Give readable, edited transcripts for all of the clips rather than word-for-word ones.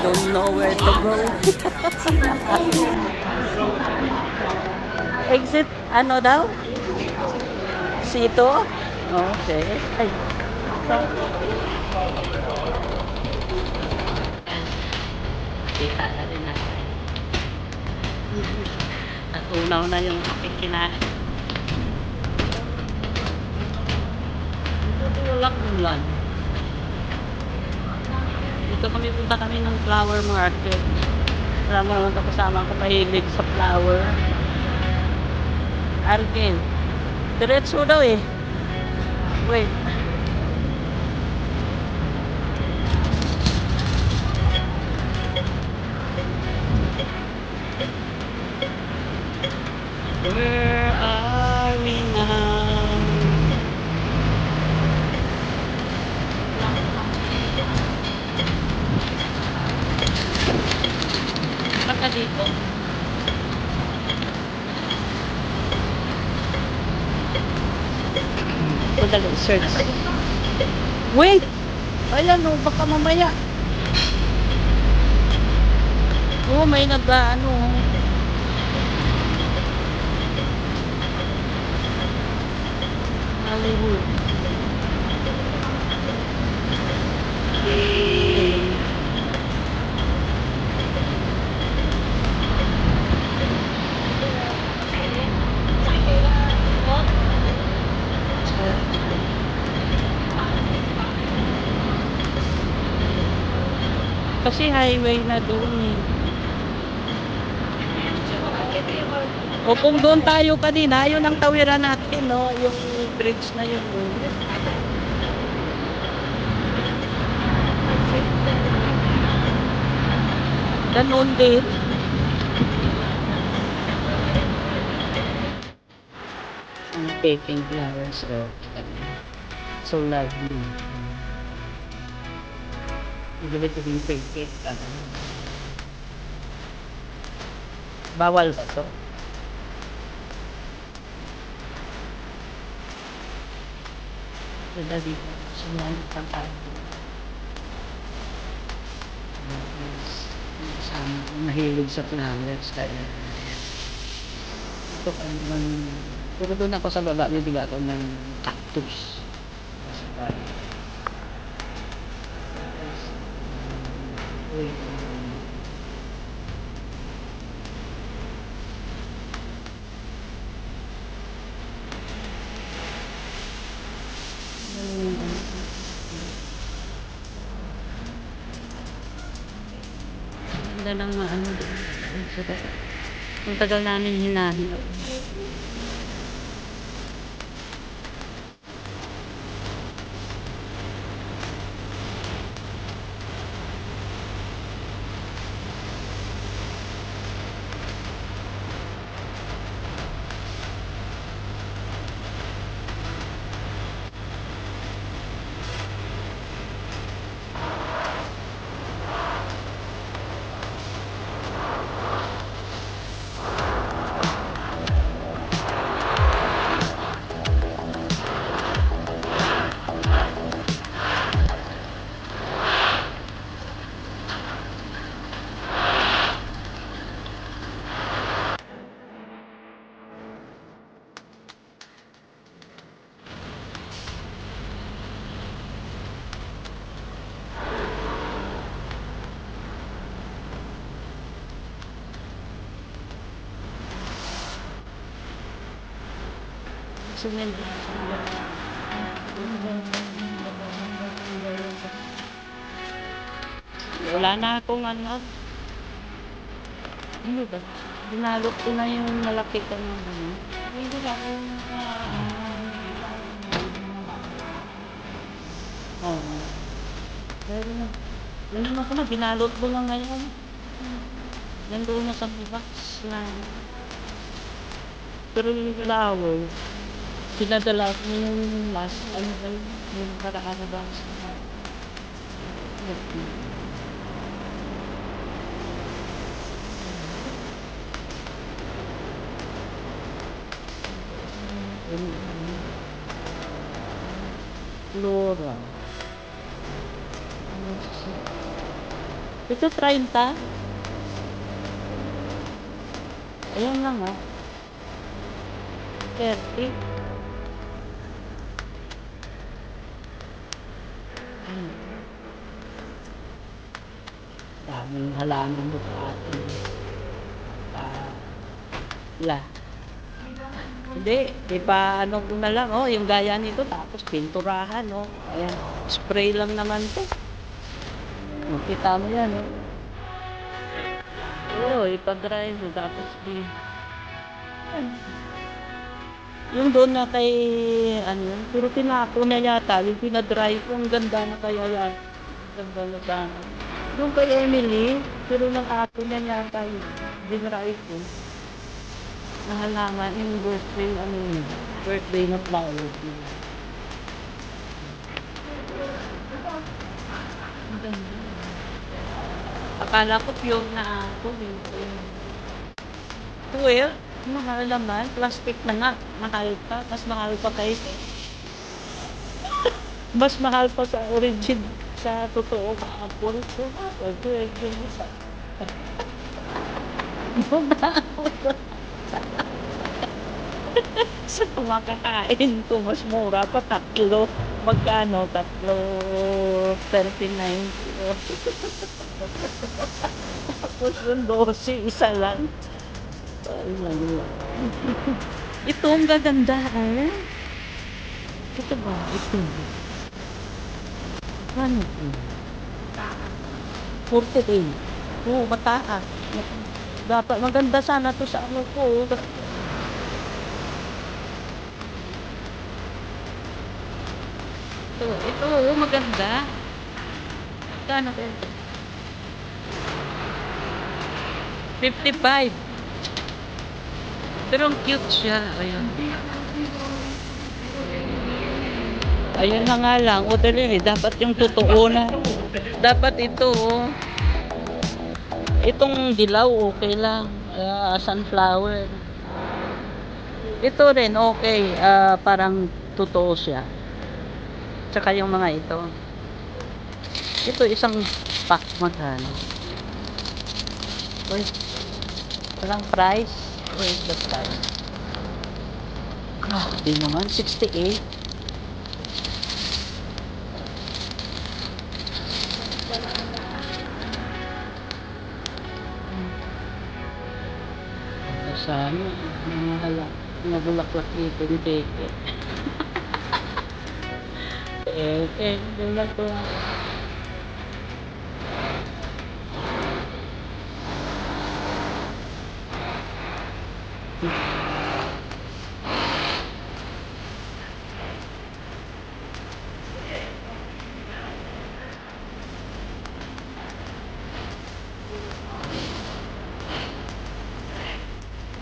don't know where to go. Exit, ano daw? Sito? Okay. Ay, kita na rin natin. At unaw na yung aking kinain. Ito walang ulan. Dito kami punta kami ng flower market. Wala mo naman ito kasama ko mahilig sa flower. Argel. Diretso daw eh. Wait. Where are we now? Baka dito. Madali, search. Wait! Ayan o, baka mamaya. Oo, may nag-ano. Hollywood. Kasi highway na doon eh. O kung doon tayo kanina, yun ang tawiran natin, no? Yung bridge na yun. No? Ganun din. Ang taking flowers. So lovely. Give it to be fake. Bawal ba to? Ganda dito. Sumahan ang tayo. Sana mahilig sa flowers. Ito ano naman. Pero doon ako sa baba, bibigla ako ng cactus. Ganda ng ano doon. Ang tagal namin hinahin. Wala na akong ano. Ano ba? Dinalot ko na yung malaki ka ng ano. Hindi ba? Oo. Pero yun ako na, binalot ko lang ngayon. Nandoon na sa box na. Pero yung flower, pinadala ko yung last, ano ba yun? Yung paraan na box. Flora. Ito 30. Ayan na nga. 30. Daming halaman mo sa atin. La. Hindi, ano ko na lang, oh, yung gaya nito, tapos pinturahan, oh. Ayan, spray lang naman to. Oh, kita mo yan, oh. Oo, ipa-dry mo, tapos yung doon na kay, puro tinako na yata, yung pinadry ko, ang ganda na kaya yan. Ang ganda na sana. Doon kay Emily, pero ng ako na yata yun, dinry ko. Nahalaman yung birthday, birthday na flower. Ang ganda. Akala ko pure na ako, eh. 12, mahal naman. Plastic na nga, mahal pa. Mas mahal pa kay mas mahal pa sa origin, sa totoo na apple. So, apple, sa makakain ko, mas mura pa, tatlo. Magkano? Tatlo, 39. Tapos yung 12, isa lang. Ay, ito ang gaganda, eh. Ito ba? Ito. Ano ito? 48. Oo, mataas. Dapat maganda sana to sa ano ko. Ito, maganda. Kano ba? 55. Pero ang cute siya. Ayun. Ayun na nga lang. O talaga, dapat yung totoo na. Dapat ito, oh. Itong dilaw, okay lang. Sunflower. Ito rin, okay. Parang totoo siya. Tsaka yung mga ito. Ito, isang pack, magkano? Wait. Walang price. Where's the price? Di naman, 68. Sana, mga bulaklak dito, di beke. Bulaklak.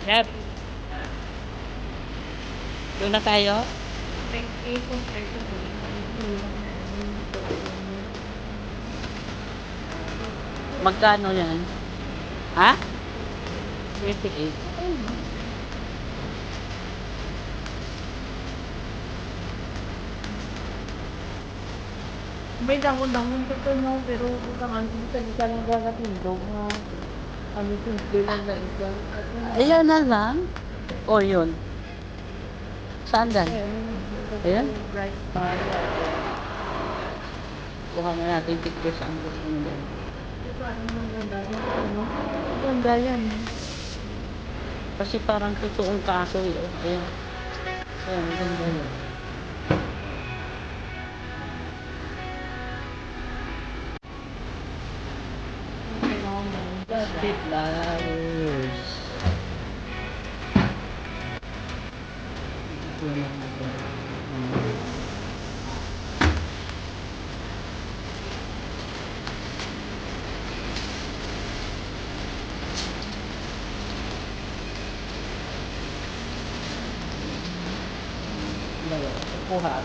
Yep. Doon na tayo. Magkano yan? Ha? 28. May dahon-dahon ko no, pero bukangan ko sa lang gagatindog mo. Ano simple lang na isa. Ayan na lang. O yun. Saan dan? Ayan. Kuha na natin picture saan gusto mo dyan. Ganda yan. Kasi parang totoong kasoy. Ayan. Ayan, ganda yan. Big flowers. Kuha.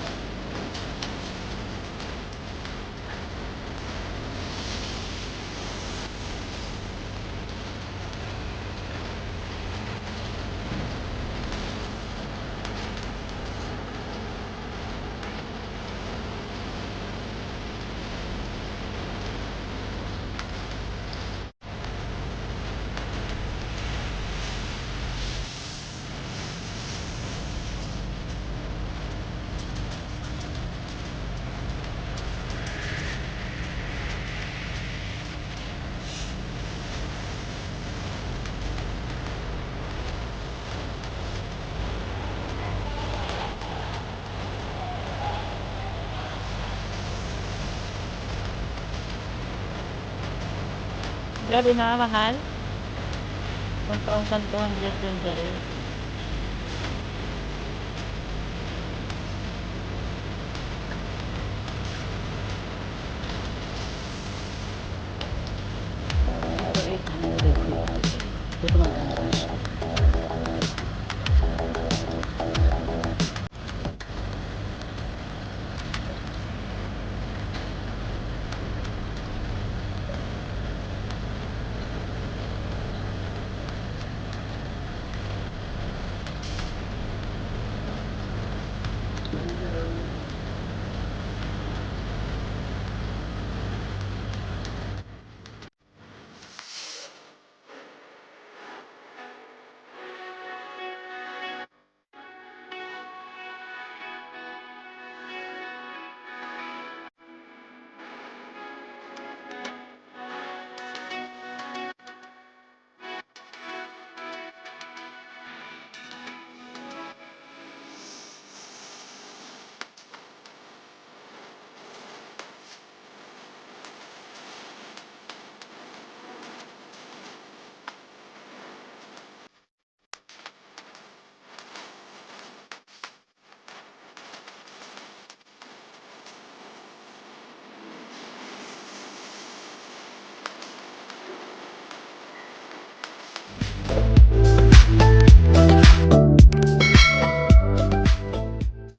Grabe na, mahal. 1,200 800.